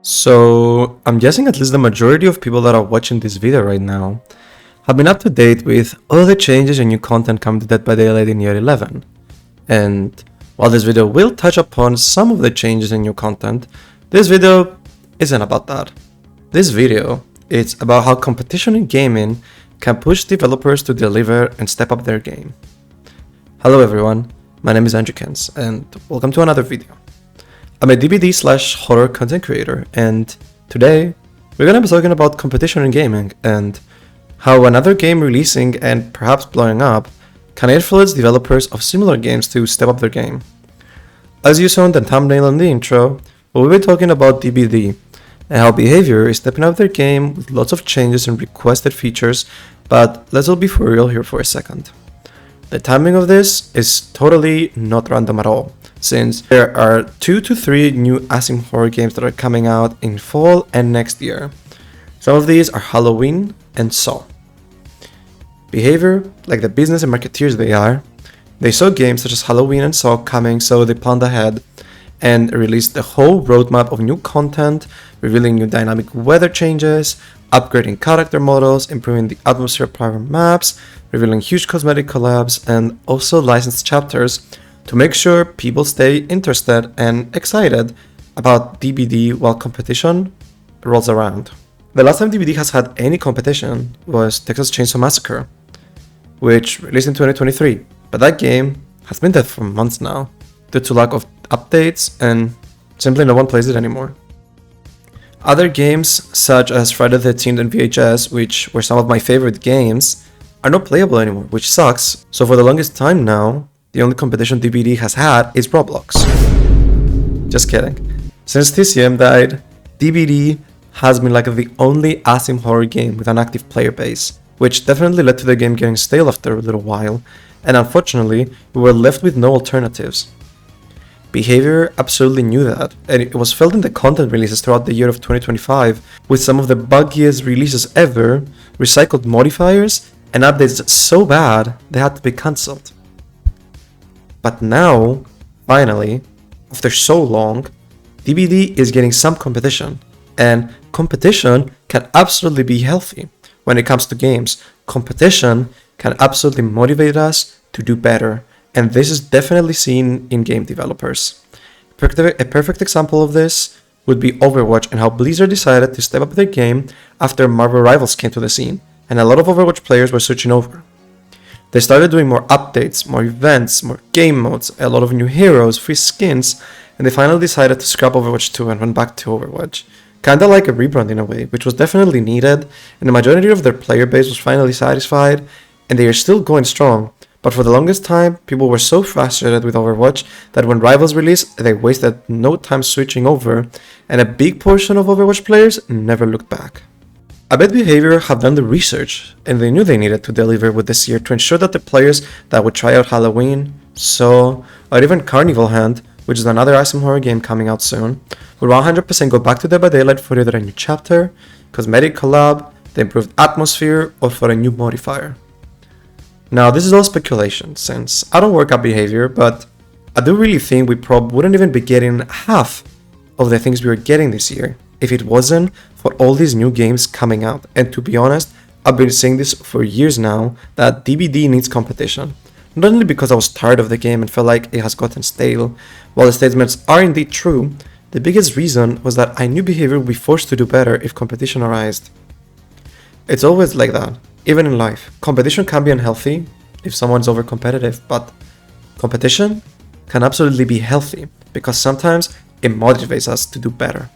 So, I'm guessing at least the majority of people that are watching this video right now have been up to date with all the changes and new content coming to Dead by Daylight in year 11. And while this video will touch upon some of the changes in new content, this video isn't about that. This video is about how competition in gaming can push developers to deliver and step up their game. Hello everyone, my name is Andrew Kens, and welcome to another video. I'm a DBD/horror content creator, and today we're gonna be talking about competition in gaming and how another game releasing and perhaps blowing up can influence developers of similar games to step up their game. As you saw in the thumbnail and the intro, we'll be talking about DBD and how Bhvr is stepping up their game with lots of changes and requested features, but let's all be for real here for a second. The timing of this is totally not random at all, since there are 2 to 3 new asim horror games that are coming out in fall and next year. Some of these are Halloween and Saw. Bhvr, like the business and marketeers they saw games such as Halloween and Saw coming, so they planned ahead and released the whole roadmap of new content, revealing new dynamic weather changes, upgrading character models, improving the atmosphere of private maps, revealing huge cosmetic collabs, and also licensed chapters to make sure people stay interested and excited about DBD while competition rolls around. The last time DBD has had any competition was Texas Chainsaw Massacre, which released in 2023, but that game has been dead for months now due to lack of updates and simply no one plays it anymore. Other games such as Friday the 13th and VHS, which were some of my favorite games, are not playable anymore, which sucks. So for the longest time now, the only competition DBD has had is Roblox. Just kidding. Since TCM died, DBD has been like the only asim horror game with an active player base, which definitely led to the game getting stale after a little while, and unfortunately, we were left with no alternatives. Bhvr absolutely knew that, and it was felt in the content releases throughout the year of 2025, with some of the buggiest releases ever, recycled modifiers, and updates so bad they had to be cancelled. But now, finally, after so long, DBD is getting some competition, and competition can absolutely be healthy. When it comes to games, competition can absolutely motivate us to do better, and this is definitely seen in game developers. A perfect example of this would be Overwatch and how Blizzard decided to step up their game after Marvel Rivals came to the scene, and a lot of Overwatch players were switching over. They started doing more updates, more events, more game modes, a lot of new heroes, free skins, and they finally decided to scrap Overwatch 2 and went back to Overwatch. Kinda like a rebrand in a way, which was definitely needed, and the majority of their player base was finally satisfied, and they are still going strong. But for the longest time, people were so frustrated with Overwatch that when Rivals released, they wasted no time switching over, and a big portion of Overwatch players never looked back. I bet Bhvr have done the research, and they knew they needed to deliver with this year to ensure that the players that would try out Halloween, Saw, or even Carnival Hand, which is another asim horror game coming out soon, would 100% go back to Dead by Daylight for either a new chapter, cosmetic collab, the improved atmosphere, or for a new modifier. Now, this is all speculation, since I don't work at Bhvr, but I do really think we probably wouldn't even be getting half of the things we were getting this year if it wasn't for all these new games coming out. And to be honest, I've been saying this for years now, that DBD needs competition. Not only because I was tired of the game and felt like it has gotten stale, while the statements are indeed true, the biggest reason was that I knew Bhvr would be forced to do better if competition arose. It's always like that. Even in life, competition can be unhealthy if someone's over competitive, but competition can absolutely be healthy because sometimes it motivates us to do better.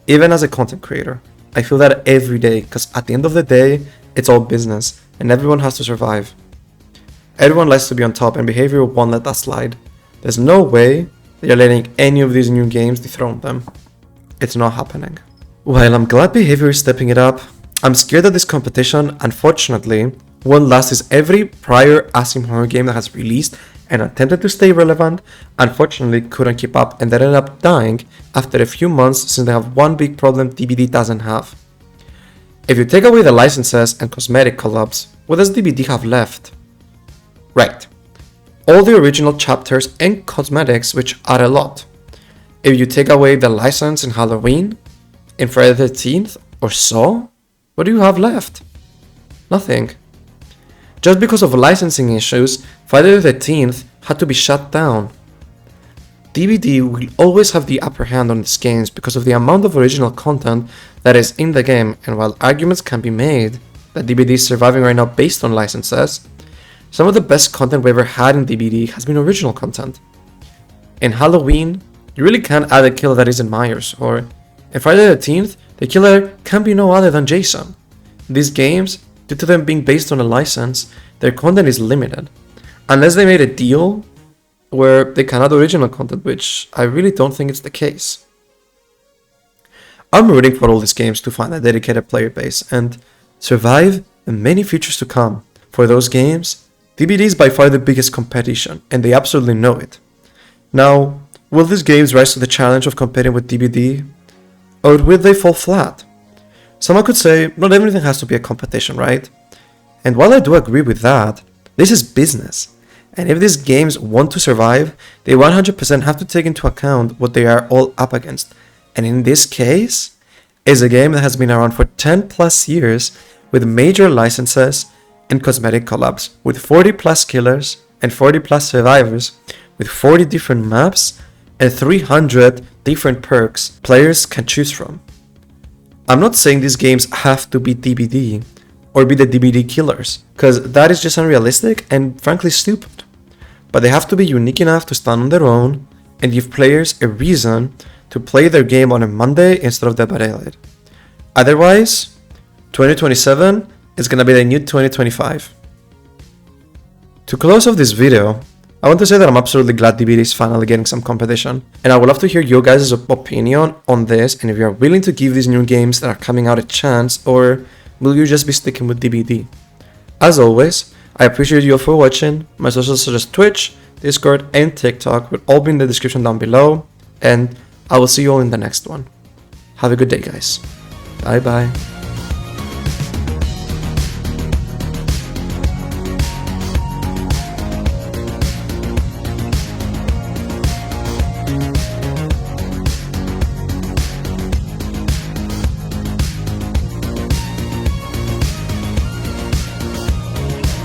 Even as a content creator, I feel that every day because at the end of the day, it's all business and everyone has to survive. Everyone likes to be on top and Bhvr won't let that slide. There's no way they are letting any of these new games dethrone them. It's not happening. While I'm glad Bhvr is stepping it up, I'm scared that this competition, unfortunately, won't last as every prior asim horror game that has released and attempted to stay relevant, unfortunately couldn't keep up and they ended up dying after a few months since they have one big problem DBD doesn't have. If you take away the licenses and cosmetic collabs, what does DBD have left? Right, all the original chapters and cosmetics, which are a lot. If you take away the license in Halloween, in Friday the 13th or so, what do you have left? Nothing. Just because of licensing issues, Friday the 13th had to be shut down. DBD will always have the upper hand on these games because of the amount of original content that is in the game, and while arguments can be made that DBD is surviving right now based on licenses, some of the best content we ever had in DBD has been original content. In Halloween, you really can't add a killer that isn't Myers, or in Friday the 13th, the killer can be no other than Jason. These games, due to them being based on a license, their content is limited. Unless they made a deal where they can add original content, which I really don't think it's the case. I'm rooting for all these games to find a dedicated player base and survive the many futures to come. For those games, DBD is by far the biggest competition, and they absolutely know it. Now, will these games rise to the challenge of competing with DBD? Or will they fall flat? Someone could say, not everything has to be a competition, right? And while I do agree with that, this is business. And if these games want to survive, they 100% have to take into account what they are all up against. And in this case, is a game that has been around for 10 plus years with major licenses and cosmetic collabs, with 40 plus killers and 40 plus survivors, with 40 different maps and 300 different perks players can choose from. I'm not saying these games have to be DBD or be the DBD killers, because that is just unrealistic and frankly stupid. But they have to be unique enough to stand on their own and give players a reason to play their game on a Monday instead of Dead by Daylight. Otherwise, 2027 is gonna be the new 2025. To close off this video, I want to say that I'm absolutely glad DBD is finally getting some competition, and I would love to hear your guys' opinion on this, and if you are willing to give these new games that are coming out a chance, or will you just be sticking with DBD? As always, I appreciate you all for watching. My socials such as Twitch, Discord, and TikTok will all be in the description down below, and I will see you all in the next one. Have a good day, guys. Bye bye.